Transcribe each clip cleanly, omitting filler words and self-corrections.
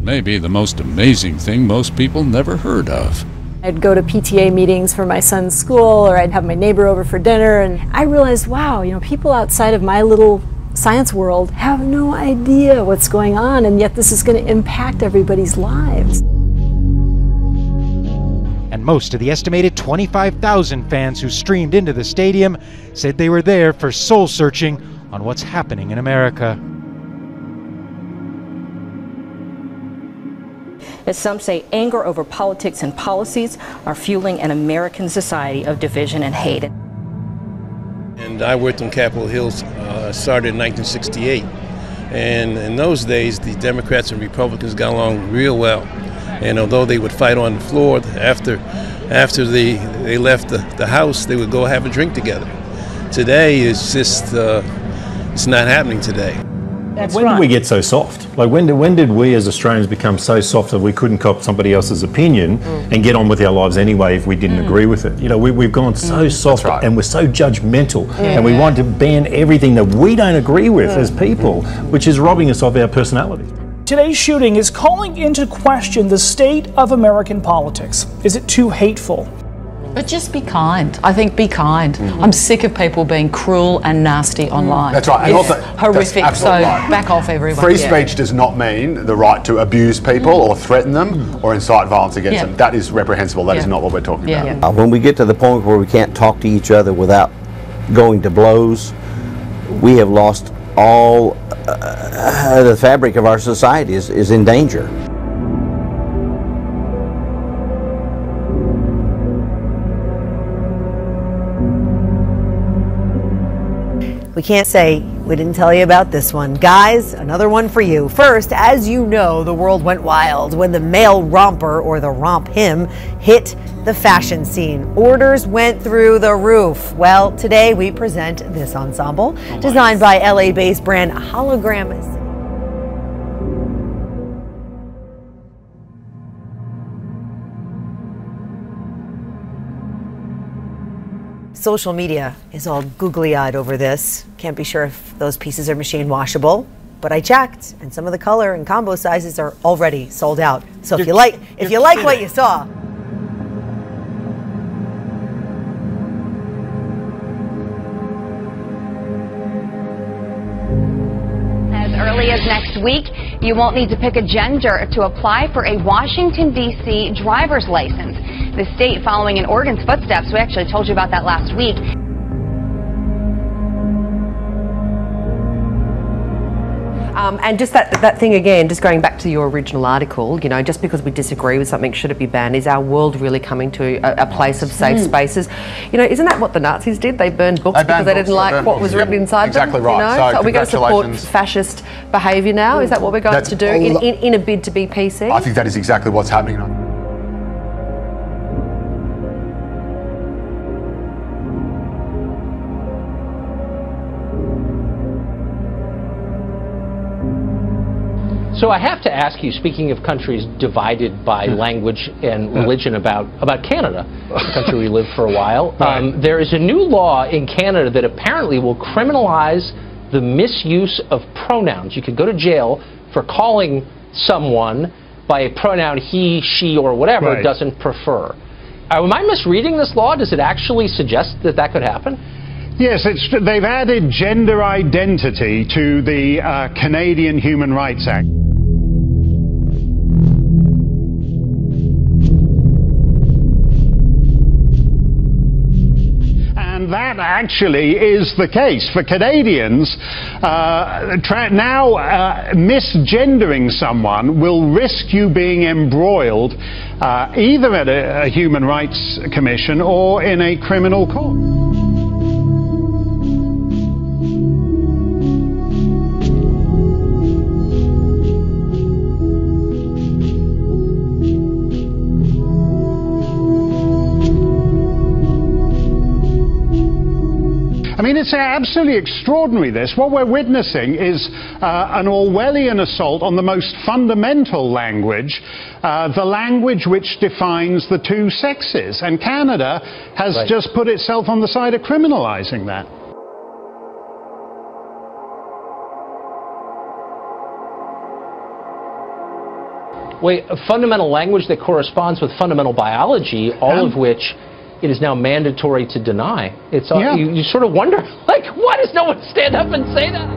may be the most amazing thing most people never heard of. I'd go to PTA meetings for my son's school, or I'd have my neighbor over for dinner, and I realized, wow, people outside of my little science world have no idea what's going on, and yet this is going to impact everybody's lives. And most of the estimated 25,000 fans who streamed into the stadium said they were there for soul-searching on what's happening in America. As some say, anger over politics and policies are fueling an American society of division and hate. And I worked on Capitol Hill, started in 1968. And in those days, the Democrats and Republicans got along real well. And although they would fight on the floor, after they left the House, they would go have a drink together. Today, it's just, it's not happening today. When did we get so soft? Like when did we as Australians become so soft that we couldn't cop somebody else's opinion and get on with our lives anyway if we didn't agree with it? We've gone so soft and we're so judgmental and we want to ban everything that we don't agree with as people, which is robbing us of our personality. Today's shooting is calling into question the state of American politics. Is it too hateful? But just be kind. I think be kind. I'm sick of people being cruel and nasty online. That's right. And it's also, horrific, so right. back off everyone. Free speech does not mean the right to abuse people or threaten them or incite violence against them. That is reprehensible. That is not what we're talking about. When we get to the point where we can't talk to each other without going to blows, we have lost all the fabric of our society is in danger. We can't say we didn't tell you about this one. Guys, another one for you. First, as you know, the world went wild when the male romper, or the romp him, hit the fashion scene. Orders went through the roof. Well, today we present this ensemble, designed by LA-based brand Hologram. Social media is all googly-eyed over this. Can't be sure if those pieces are machine washable, but I checked, and some of the color and combo sizes are already sold out. So if you like what you saw. As early as next week, you won't need to pick a gender to apply for a Washington, D.C. driver's license. The state following in Oregon's footsteps. We actually told you about that last week. And just that thing again, just going back to your original article, just because we disagree with something, should it be banned? Is our world really coming to a place of safe spaces? Isn't that what the Nazis did? They burned books because they didn't like what was written inside them. Exactly right. So are we going to support fascist behaviour now? Is that what we're going to do in a bid to be PC? I think that is exactly what's happening now. So I have to ask you, speaking of countries divided by language and religion, about Canada, the country we lived for a while. There is a new law in Canada that apparently will criminalize the misuse of pronouns. You could go to jail for calling someone by a pronoun he, she, or whatever doesn't prefer. Am I misreading this law? Does it actually suggest that that could happen? Yes, they've added gender identity to the Canadian Human Rights Act. And that actually is the case. For Canadians, now misgendering someone will risk you being embroiled either at a Human Rights Commission or in a criminal court. I mean, it's absolutely extraordinary, this. What we're witnessing is an Orwellian assault on the most fundamental language, the language which defines the two sexes. And Canada has just put itself on the side of criminalizing that. Wait, a fundamental language that corresponds with fundamental biology, all of which it is now mandatory to deny. It's all, you sort of wonder, like, why does no one stand up and say that?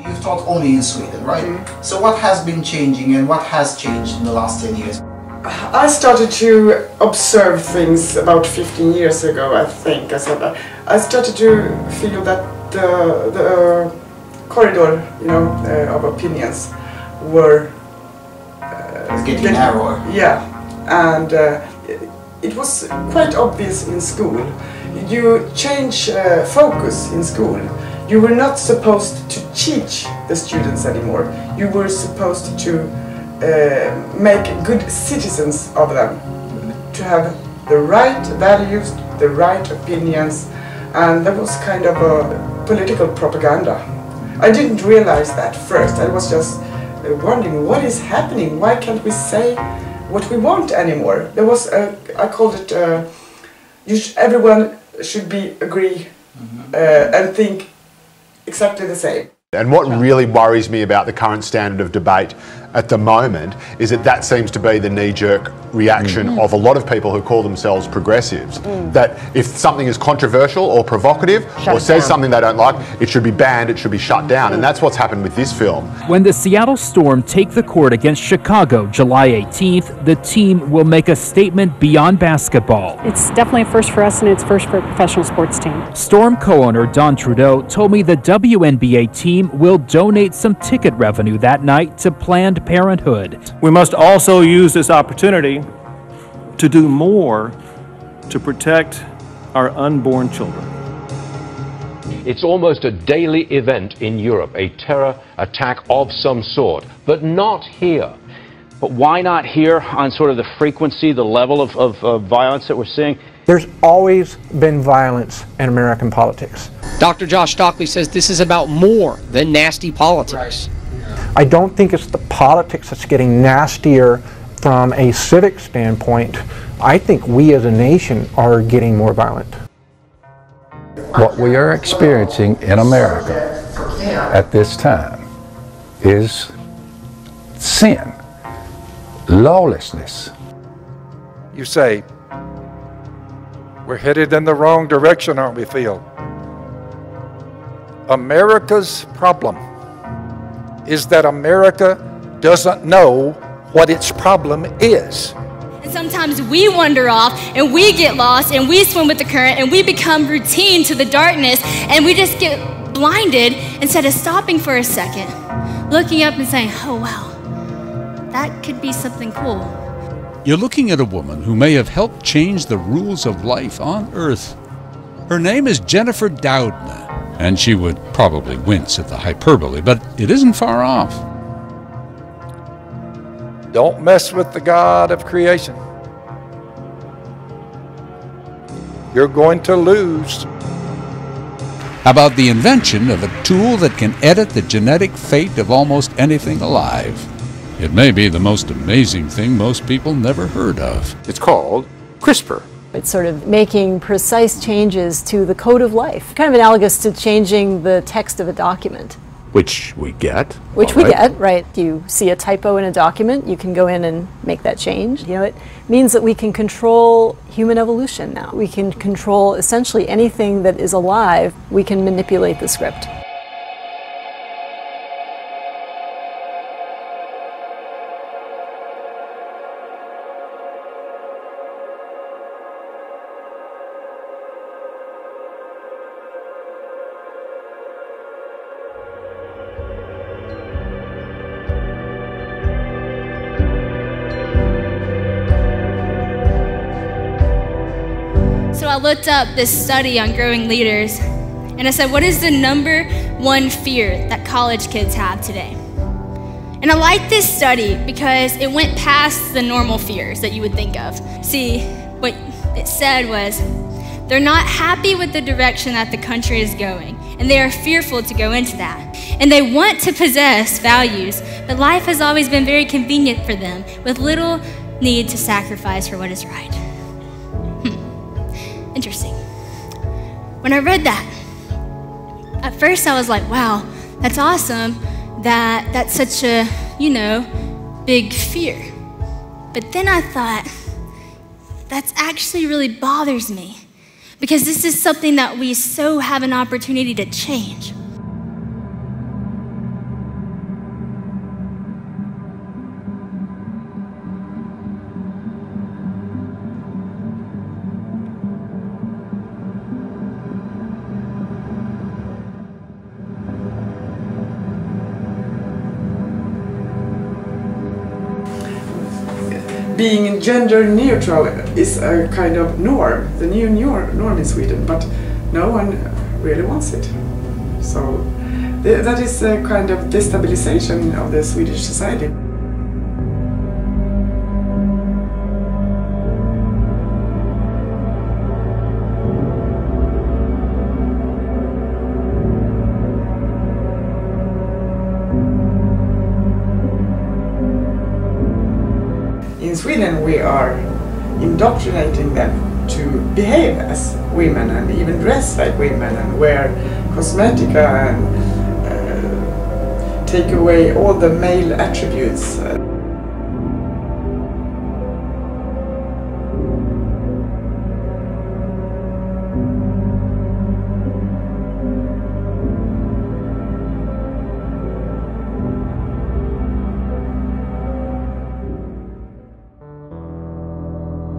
You've taught only in Sweden, right? So what has been changing and what has changed in the last 10 years? I started to observe things about 15 years ago, I think. I started to feel that the corridor, of opinions were getting narrower. Yeah, and it was quite obvious in school. You change focus in school. You were not supposed to teach the students anymore. You were supposed to make good citizens of them, to have the right values, the right opinions, and that was kind of a political propaganda. I didn't realize that first. I was just wondering what is happening. Why can't we say what we want anymore? There was I called it everyone should agree and think exactly the same. And what really worries me about the current standard of debate at the moment is that seems to be the knee-jerk reaction of a lot of people who call themselves progressives. That if something is controversial or provocative or says something they don't like, it should be banned, it should be shut down. And that's what's happened with this film. When the Seattle Storm take the court against Chicago July 18th, the team will make a statement beyond basketball. It's definitely a first for us, and it's first for a professional sports team. Storm co-owner Don Trudeau told me the WNBA team will donate some ticket revenue that night to Planned Parenthood. We must also use this opportunity to do more to protect our unborn children. It's almost a daily event in Europe, a terror attack of some sort, but not here. But why not here on sort of the frequency, the level of violence that we're seeing? There's always been violence in American politics. Dr. Josh Stockley says this is about more than nasty politics. I don't think it's the politics that's getting nastier from a civic standpoint. I think we as a nation are getting more violent. What we are experiencing in America at this time is sin, lawlessness. You say, we're headed in the wrong direction, aren't we, Phil? America's problem is that America doesn't know what its problem is. And sometimes we wander off and we get lost and we swim with the current and we become routine to the darkness and we just get blinded instead of stopping for a second, looking up and saying, oh wow, that could be something cool. You're looking at a woman who may have helped change the rules of life on Earth. Her name is Jennifer Doudna, and she would probably wince at the hyperbole, but it isn't far off. Don't mess with the God of creation. You're going to lose. How about the invention of a tool that can edit the genetic fate of almost anything alive? It may be the most amazing thing most people never heard of. It's called CRISPR. It's sort of making precise changes to the code of life, kind of analogous to changing the text of a document. Which we get. Which we get, right. You see a typo in a document, you can go in and make that change. It means that we can control human evolution now. We can control essentially anything that is alive. We can manipulate the script. So I looked up this study on growing leaders, and I said, what is the #1 fear that college kids have today? And I like this study because it went past the normal fears that you would think of. See, what it said was, they're not happy with the direction that the country is going, and they are fearful to go into that. And they want to possess values, but life has always been very convenient for them, with little need to sacrifice for what is right. Interesting. When I read that, At first I was like, wow, that's awesome, that's such a, you know, big fear. But then I thought, that's actually really bothers me, because this is something that we so have an opportunity to change. Being gender neutral is a kind of norm, the new norm in Sweden, but no one really wants it. So that is a kind of destabilization of the Swedish society. In Sweden we are indoctrinating them to behave as women and even dress like women and wear cosmetica and take away all the male attributes.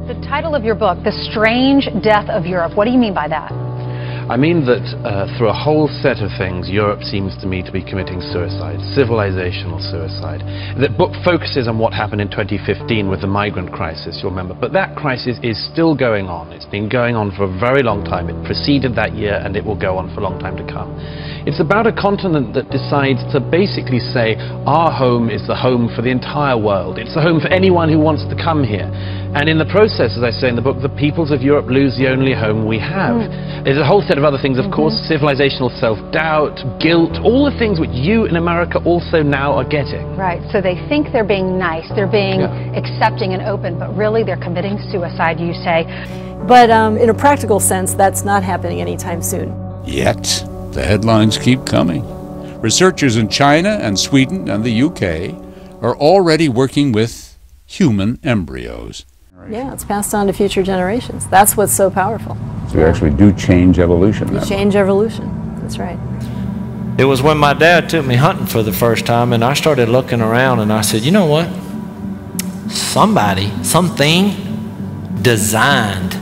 The title of your book, The Strange Death of Europe, what do you mean by that? I mean that through a whole set of things, Europe seems to me to be committing suicide, civilizational suicide. The book focuses on what happened in 2015 with the migrant crisis, you'll remember, but that crisis is still going on. It's been going on for a very long time. It preceded that year and it will go on for a long time to come. It's about a continent that decides to basically say, our home is the home for the entire world. It's the home for anyone who wants to come here. And in the process, as I say in the book, the peoples of Europe lose the only home we have. There's a whole set of other things, of course, civilizational self-doubt, guilt, all the things which you in America also now are getting. Right, so they think they're being nice, they're being accepting and open, but really they're committing suicide, you say. But in a practical sense, that's not happening anytime soon. Yet, the headlines keep coming. Researchers in China and Sweden and the UK are already working with human embryos. Yeah, it's passed on to future generations. That's what's so powerful. So you actually do change evolution. You change evolution. That's right. It was when my dad took me hunting for the first time, and I started looking around, and I said, you know what? Somebody, something designed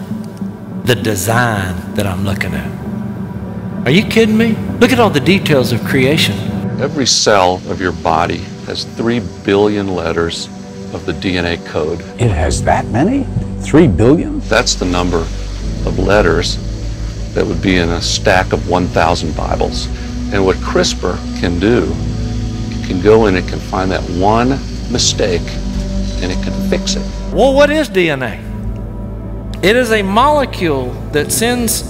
the design that I'm looking at. Are you kidding me? Look at all the details of creation. Every cell of your body has 3 billion letters of the DNA code. It has that many? 3 billion? That's the number of letters that would be in a stack of 1,000 Bibles. And what CRISPR can do, it can go in, it can find that one mistake, and it can fix it. Well, what is DNA? It is a molecule that sends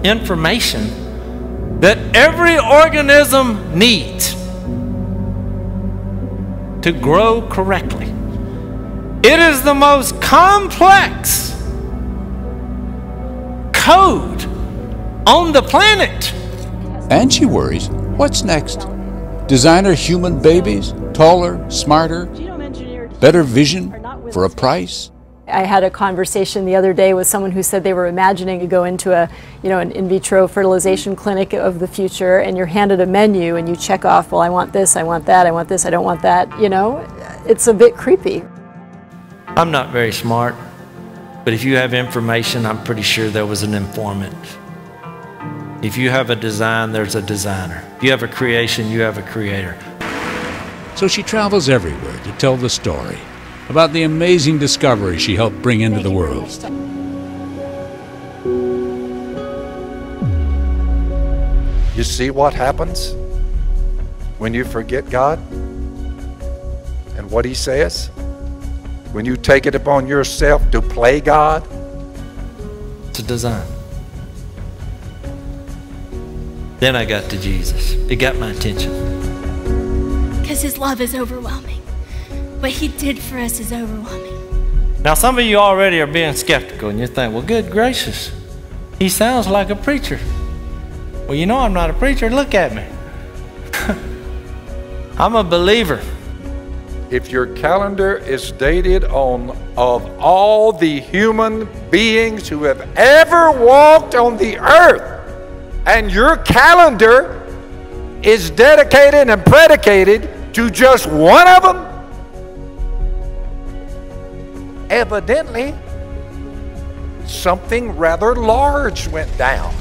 information that every organism needs to grow correctly. It is the most complex code on the planet. And she worries, what's next? Designer human babies? Taller, smarter, better vision for a price? I had a conversation the other day with someone who said they were imagining to go into a, an in vitro fertilization clinic of the future, and you're handed a menu and you check off, well, I want this, I want that, I want this, I don't want that, It's a bit creepy. I'm not very smart, but if you have information, I'm pretty sure there was an informant. If you have a design, there's a designer. If you have a creation, you have a creator. So she travels everywhere to tell the story about the amazing discovery she helped bring into the world. You see what happens when you forget God and what He says? When you take it upon yourself to play God? It's a design. Then I got to Jesus. It got my attention. Because His love is overwhelming. What He did for us is overwhelming. Now some of you already are being skeptical and you think, well, good gracious, he sounds like a preacher. Well, you know I'm not a preacher. Look at me. I'm a believer. If your calendar is dated on of all the human beings who have ever walked on the earth, and your calendar is dedicated and predicated to just one of them, evidently something rather large went down.